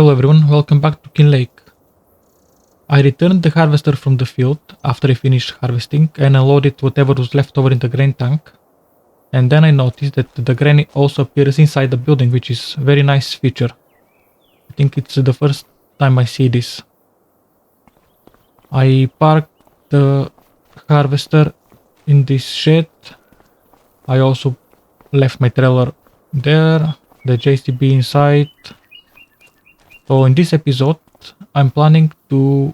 Hello everyone, welcome back to Kinlaig. I returned the harvester from the field after I finished harvesting and unloaded whatever was left over in the grain tank. And then I noticed that the grain also appears inside the building, which is a very nice feature. I think it's the first time I see this. I parked the harvester in this shed. I also left my trailer there, the JCB inside. So in this episode, I'm planning to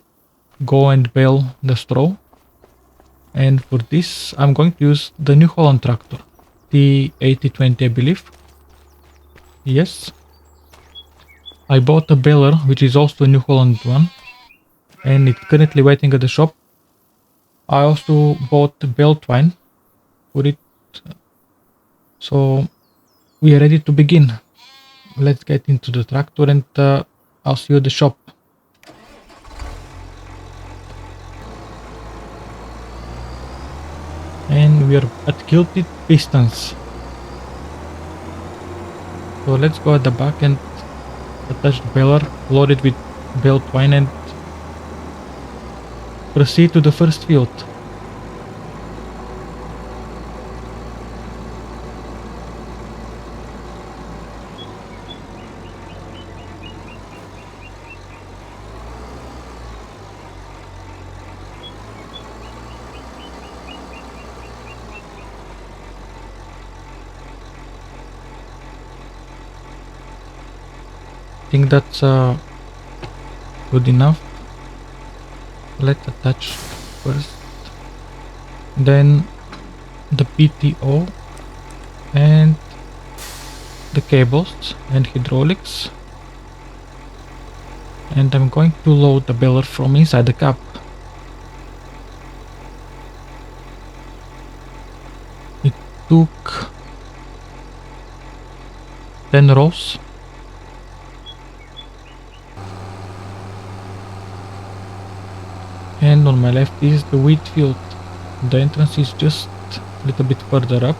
go and bale the straw. And for this, I'm going to use the new Holland tractor, T8020 I believe. Yes. I bought a baler, which is also a New Holland one, and it's currently waiting at the shop. I also bought bale twine for it. So we are ready to begin. Let's get into the tractor and I'll see you at the shop. And we are at Gilded Pistons. So let's go at the back and attach the baler, load it with bale twine and proceed to the first field. I think that's good enough. Let's attach first, then the PTO and the cables and hydraulics, and I'm going to load the baler from inside the cab. It took 10 rows. And on my left is the wheat field. The entrance is just a little bit further up.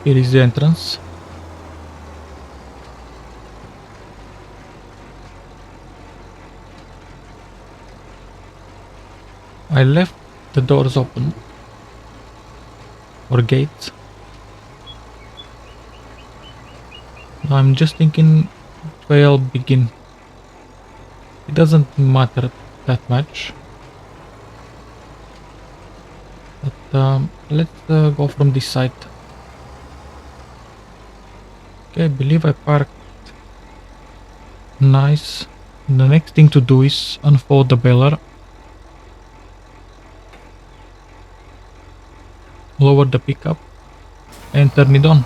Here is the entrance. I left the doors open, or gates. Now I'm just thinking where I'll begin. It doesn't matter that much, but let's go from this side. Okay, I believe I parked nice. The next thing to do is unfold the baler, lower the pickup and turn it on.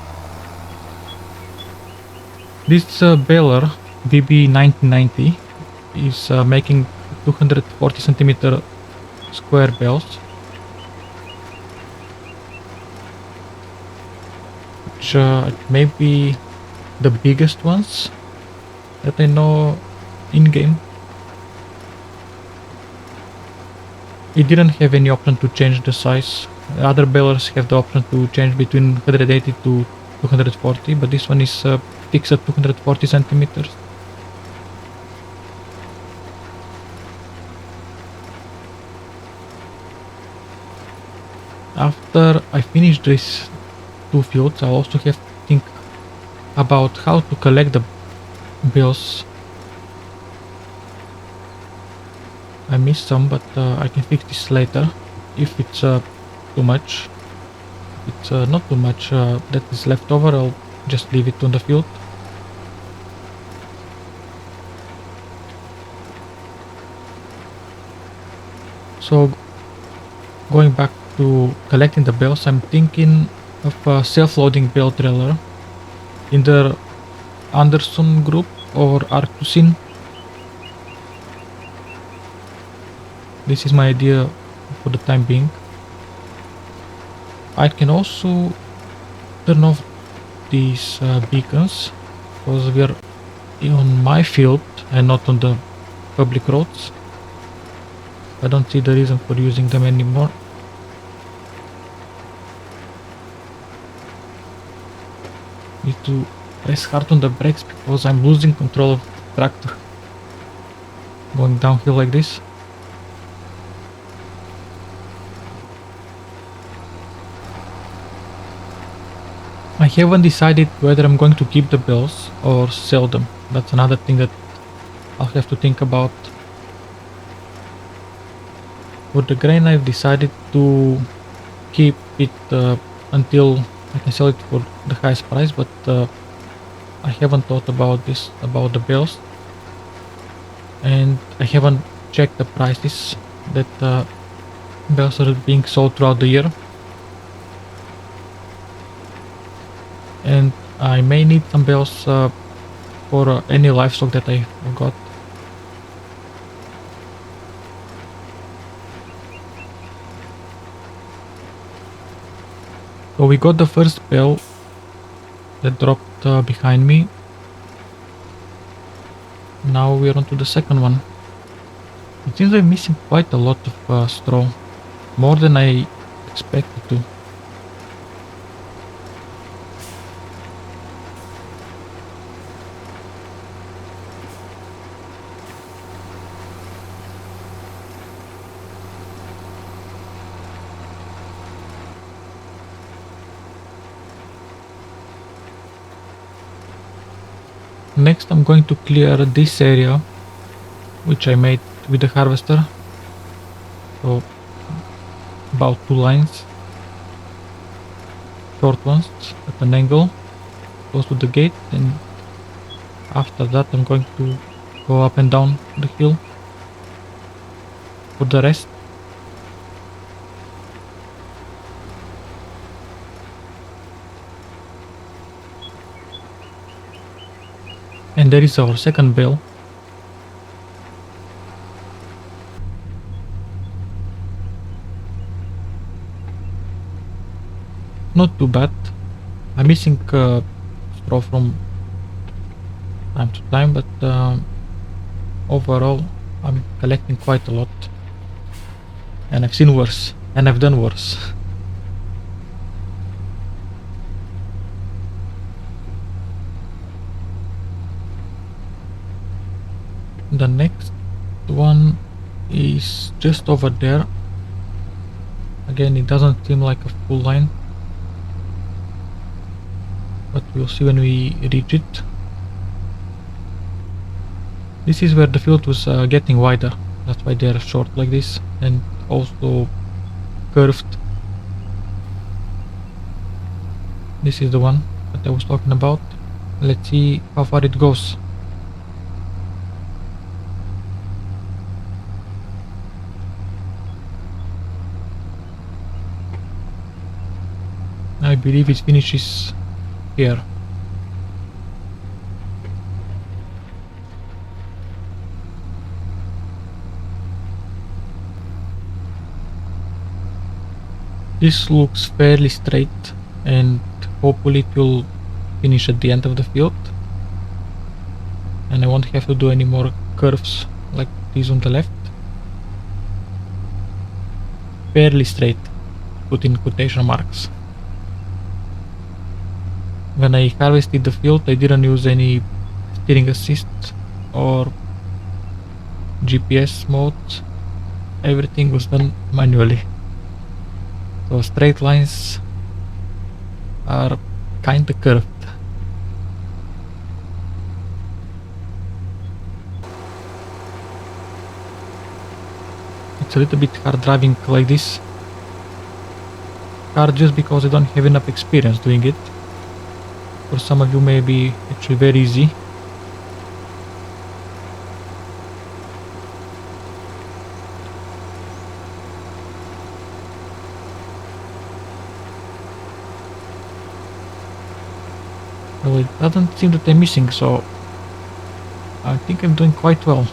This baler BB9090 is making 240 centimeter square bales, which may be the biggest ones that I know in game. It didn't have any option to change the size. Other balers have the option to change between 180 to 240, but this one is fixed at 240 centimeters. After I finish these two fields, I'll also have to think about how to collect the bales. I missed some, but I can fix this later if it's too much. If it's not too much that is left over, I'll just leave it on the field. So going back to collecting the bales, I'm thinking of a self-loading bale trailer, either Anderson Group or Arctusin. This is my idea for the time being. I can also turn off these beacons because we are on my field and not on the public roads. I don't see the reason for using them anymore. Need to press hard on the brakes because I'm losing control of the tractor going downhill like this. I haven't decided whether I'm going to keep the bales or sell them. That's another thing that I'll have to think about. For the grain, I've decided to keep it until I can sell it for the highest price, but I haven't thought about this, about the bales, and I haven't checked the prices that bales are being sold throughout the year. And I may need some bales for any livestock that I got. So we got the first bale that dropped behind me. Now we're on to the second one. It seems I'm missing quite a lot of straw, more than I expected to. Next I'm going to clear this area, which I made with the harvester. So about 2 lines, short ones at an angle, close to the gate, and after that I'm going to go up and down the hill for the rest. And there is our second bale. Not too bad. I'm missing straw from time to time, but overall I'm collecting quite a lot. And I've seen worse, and I've done worse. The next one is just over there. Again, it doesn't seem like a full line, but we'll see when we reach it. This is where the field was getting wider. That's why they're short like this, and also curved. This is the one that I was talking about. Let's see how far it goes. I believe it finishes here. This looks fairly straight, and hopefully it will finish at the end of the field, and I won't have to do any more curves like these on the left. Fairly straight, put in quotation marks. When I harvested the field, I didn't use any steering assist or GPS modes. Everything was done manually. So straight lines are kinda curved. It's a little bit hard driving like this. Hard just because I don't have enough experience doing it. For some of you may be actually very easy. Well, it doesn't seem that I'm missing, so I think I'm doing quite well.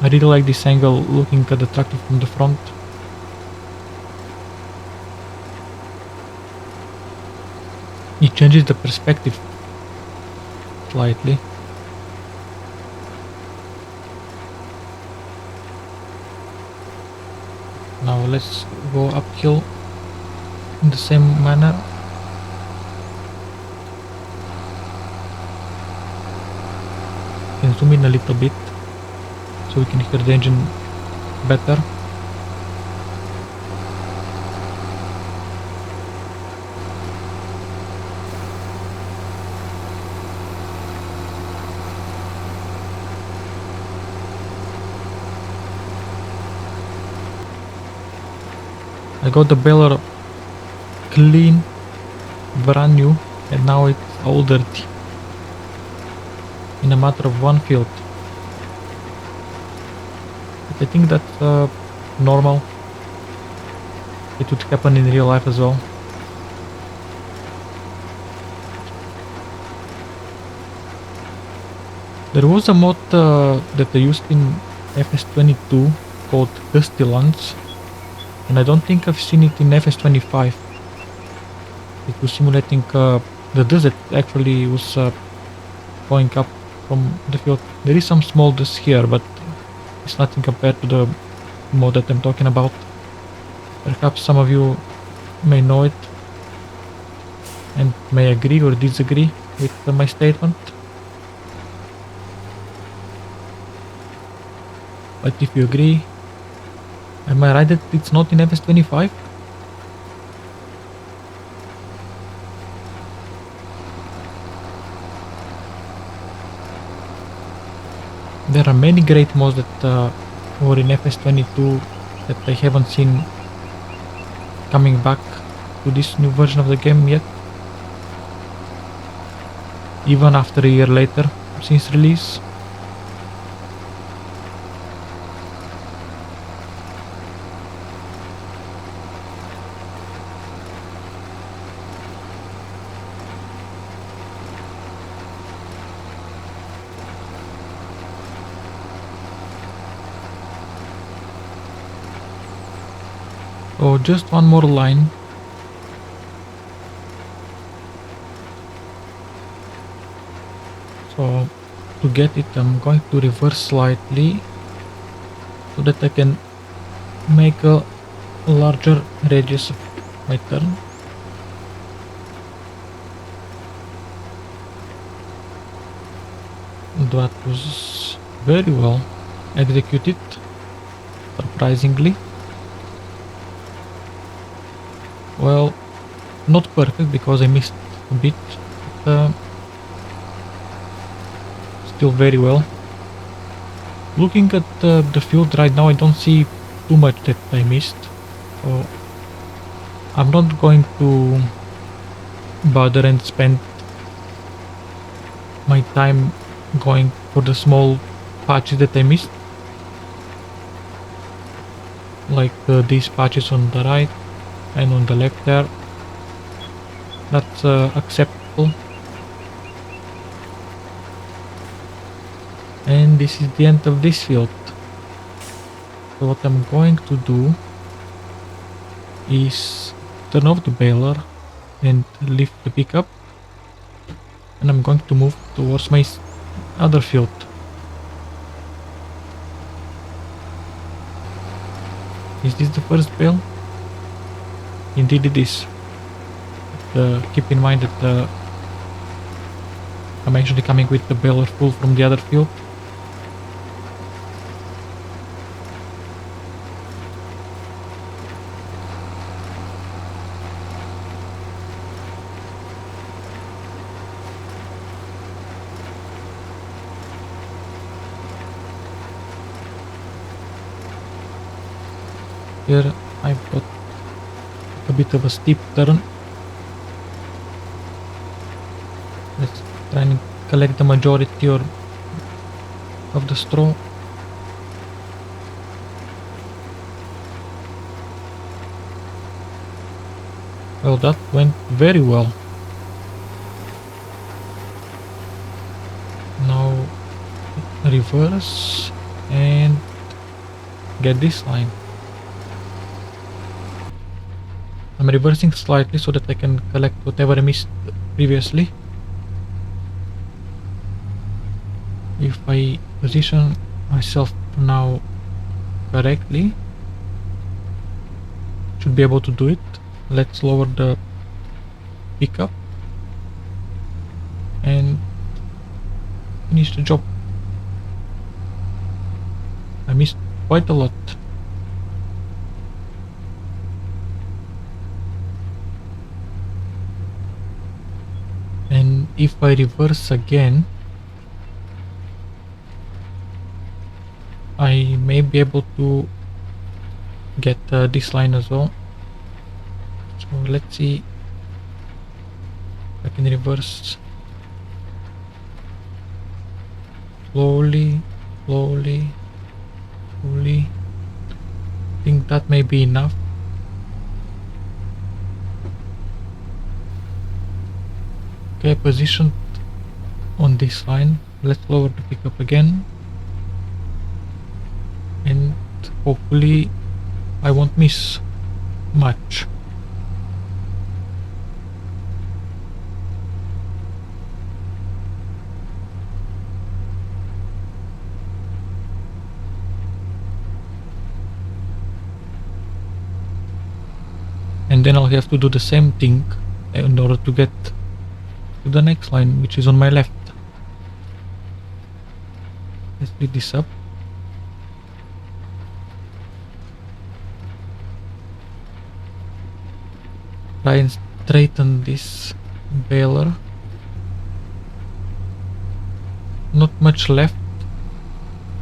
I really like this angle looking at the tractor from the front. It changes the perspective slightly. Now let's go uphill in the same manner. Can zoom in a little bit so we can hear the engine better. I got the baler clean, brand new, and now it's all dirty in a matter of one field. But I think that's normal. It would happen in real life as well. There was a mod that I used in FS22 called Dusty Lands, and I don't think I've seen it in FS25. It was simulating the desert. Actually was going up from the field. There is some small dust here, but it's nothing compared to the mod that I'm talking about. Perhaps some of you may know it and may agree or disagree with my statement. But if you agree, am I right that it's not in FS25? There are many great mods that were in FS22 that I haven't seen coming back to this new version of the game yet, even after a year later since release. So just one more line. So to get it, I'm going to reverse slightly so that I can make a larger radius of my turn. That was very well executed, surprisingly. Well, not perfect because I missed a bit, but still very well. Looking at the field right now, I don't see too much that I missed, so I'm not going to bother and spend my time going for the small patches that I missed, like these patches on the right and on the left there. That's acceptable. And this is the end of this field. So what I'm going to do is turn off the baler and lift the pickup, and I'm going to move towards my other field. Is this the first bale? Indeed it is. Keep in mind that I'm actually coming with the baler full from the other field. Here I've got a bit of a steep turn. Let's try and collect the majority of the straw. Well, that went very well. Now reverse and get this line. I'm reversing slightly so that I can collect whatever I missed previously. If I position myself now correctly, should be able to do it. Let's lower the pickup and finish the job. I missed quite a lot. And if I reverse again, I may be able to get this line as well. So let's see if I can reverse slowly, slowly, slowly. I think that may be enough. Okay, positioned on this line. Let's lower the pickup again, and hopefully I won't miss much. And then I'll have to do the same thing in order to get to the next line, which is on my left. Let's speed this up. Try and straighten this baler. Not much left.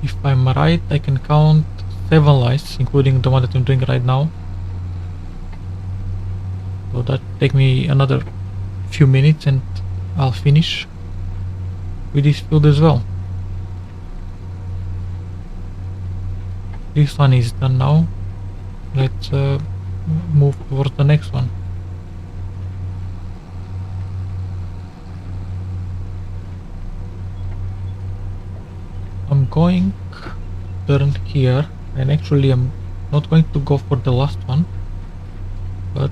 If I'm right, I can count 7 lines, including the one that I'm doing right now. So that take me another few minutes and I'll finish with this field as well. This one is done now. Let's move towards the next one. I'm going to turn here, and actually I'm not going to go for the last one, but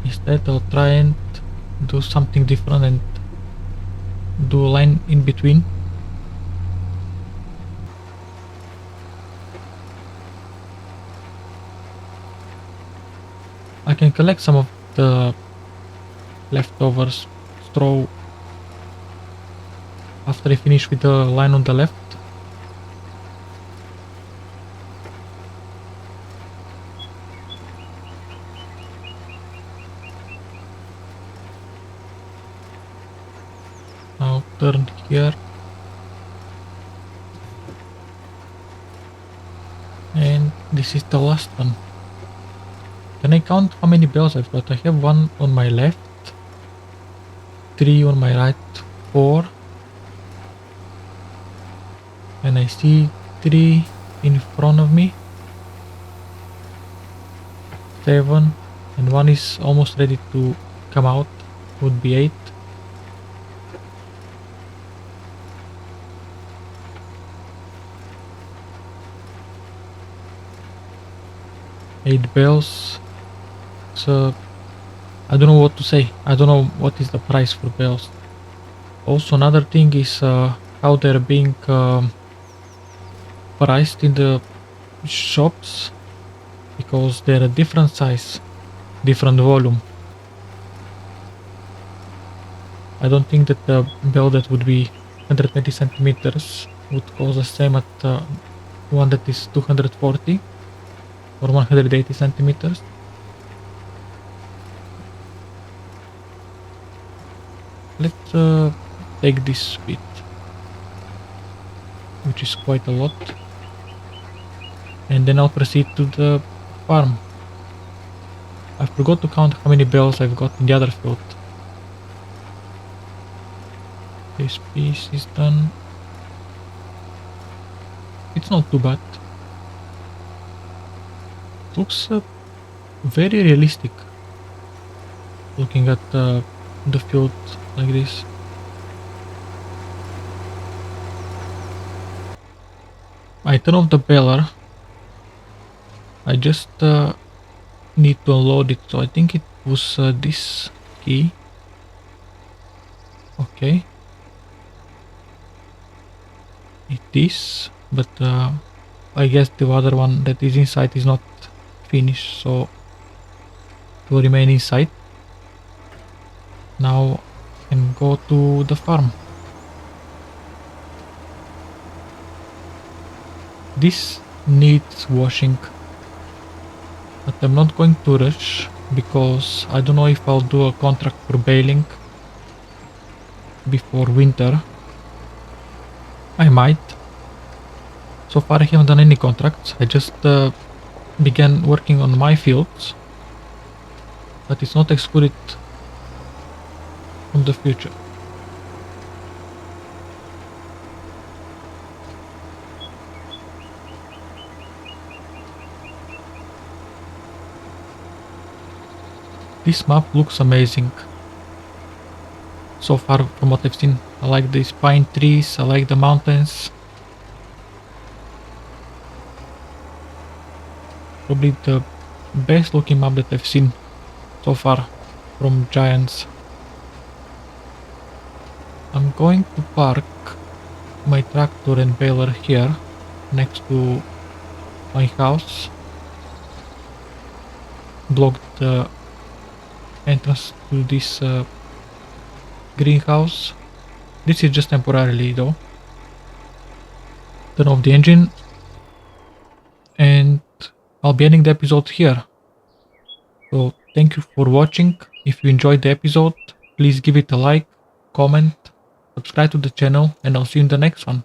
instead I'll try and do something different and do a line in between. I can collect some of the leftovers straw after I finish with the line on the left. Now turn here, and this is the last one. Can I count how many bales I've got? I have 1 on my left, 3 on my right, 4, and I see 3 in front of me, 7, and 1 is almost ready to come out, would be 8. Eight bales. So I don't know what to say. I don't know what is the price for bales. Also, another thing is how they're being priced in the shops, because they're a different size, different volume. I don't think that the bale that would be 120 centimeters would cost the same at one that is 240 or 180 centimeters. Let's take this bit, which is quite a lot, and then I'll proceed to the farm. I forgot to count how many bales I've got in the other field. This piece is done. It's not too bad. Looks very realistic, looking at the field like this. I turn off the baler. I just need to unload it, so I think it was this key. Okay. It is, but I guess the other one that is inside is not finished, so it will remain inside. Now I can go to the farm. This needs washing, but I'm not going to rush because I don't know if I'll do a contract for baling before winter. I might. So far I haven't done any contracts, I just began working on my fields, but it's not excluded from the future. This map looks amazing. So far from what I've seen, I like these pine trees, I like the mountains. Probably the best looking map that I've seen so far from Giants. I'm going to park my tractor and baler here next to my house. Block the entrance to this greenhouse. This is just temporarily though. Turn off the engine and I'll be ending the episode here. So thank you for watching. If you enjoyed the episode, please give it a like, comment, subscribe to the channel, and I'll see you in the next one.